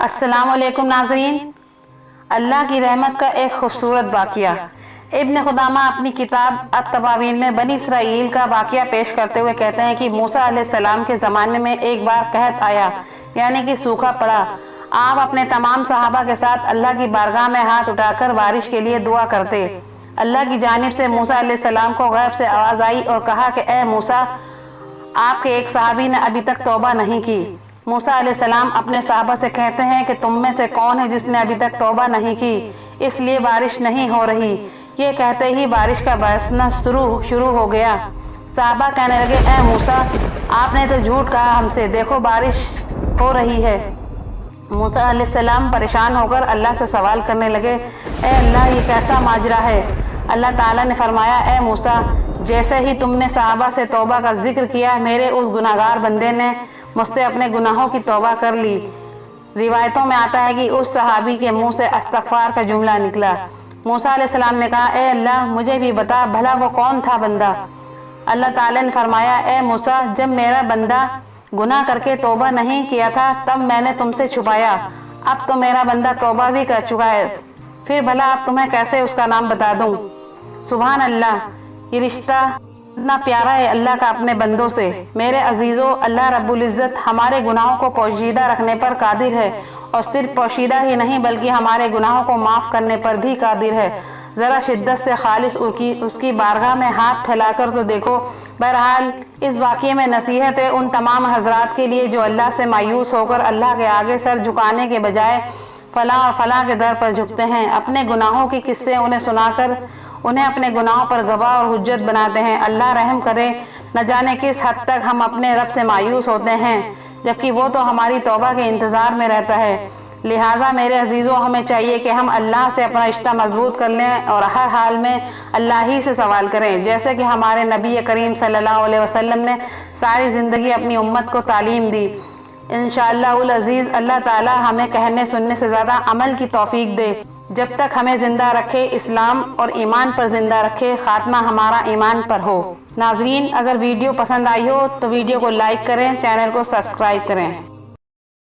अस्सलाम वालेकुम नाज़रीन। अल्लाह की रहमत का एक खूबसूरत वाक़या। इब्न खुदामा अपनी किताब अत-तवाबीन में बनी इसराइल का वाक़या पेश करते हुए कहते हैं कि मूसा अलैहिस्सलाम के ज़माने में एक बार कहत आया, यानी कि सूखा पड़ा। आप अपने तमाम सहाबा के साथ अल्लाह की बारगाह में हाथ उठाकर बारिश के लिए दुआ करते। अल्लाह की जानिब से मूसा अलैहिस्सलाम को गैब से आवाज़ आई और कहा कि ए मूसा, आपके एक सहाबी ने अभी तक तौबा नहीं की। मूसा अलैहिस्सलाम अपने सहाबा से कहते हैं कि तुम में से कौन है जिसने अभी तक तौबा नहीं की, इसलिए बारिश नहीं हो रही। ये कहते ही बारिश का बरसना शुरू हो गया। सहाबा कहने लगे, ए मूसा, आपने तो झूठ कहा हमसे, देखो बारिश हो रही है। मूसा अलैहिस्सलाम परेशान होकर अल्लाह से सवाल करने लगे, ए अल्लाह, ये कैसा माजरा है। अल्लाह ताला ने फरमाया, ए मूसा, जैसे ही तुमने सहाबा से तौबा का जिक्र किया, मेरे उस गुनाहगार बंदे ने मुझसे अपने गुनाहों की तौबा कर ली। रिवायतों में आता है कि उस सहाबी के मुंह से अस्तगफार का जुमला निकला। मूसा अलैहिस्सलाम ने कहा, ए अल्लाह, मुझे भी बता, भला वो कौन था बंदा। अल्लाह ताला ने फरमाया, ए मूसा, जब मेरा बंदा गुनाह करके तौबा नहीं किया था तब मैंने तुमसे छुपाया। अब तो मेरा बंदा तौबा भी कर चुका है, फिर भला अब तुम्हें कैसे उसका नाम बता दूं। सुभान अल्लाह, ये रिश्ता इतना प्यारा है अल्लाह का अपने बंदों से। मेरे अजीज़ों, अल्लाह रब्बुल इज़्ज़त हमारे गुनाहों को पोशीदा रखने पर कादिर है, और सिर्फ पोशीदा ही नहीं बल्कि हमारे गुनाहों को माफ़ करने पर भी कादिर है। ज़रा शिद्दत से खालिस उसकी बारगाह में हाथ फैलाकर तो देखो। बहरहाल इस वाक़ये में नसीहत है उन तमाम हजरात के लिए जो अल्लाह से मायूस होकर अल्लाह के आगे सर झुकाने के बजाय फ़लाँ और फ़लाँ के दर पर झुकते हैं। अपने गुनाहों के किस्से उन्हें सुनाकर उन्हें अपने गुनाहों पर गवाह और हुज्जत बनाते हैं। अल्लाह रहम करे, न जाने किस हद तक हम अपने रब से मायूस होते हैं, जबकि वो तो हमारी तौबा के इंतज़ार में रहता है। लिहाजा मेरे अजीज़ों, हमें चाहिए कि हम अल्लाह से अपना रिश्ता मजबूत कर लें और हर हाल में अल्लाह ही से सवाल करें, जैसे कि हमारे नबी करीम सल्लल्लाहु अलैहि वसल्लम ने सारी ज़िंदगी अपनी उम्मत को तालीम दी। इंशाअल्लाह उल अज़ीज़ अल्लाह ताला हमें कहने सुनने से ज़्यादा अमल की तौफीक दे। जब तक हमें ज़िंदा रखे, इस्लाम और ईमान पर ज़िंदा रखे, ख़ात्मा हमारा ईमान पर हो। नाज़रीन, अगर वीडियो पसंद आई हो तो वीडियो को लाइक करें, चैनल को सब्सक्राइब करें।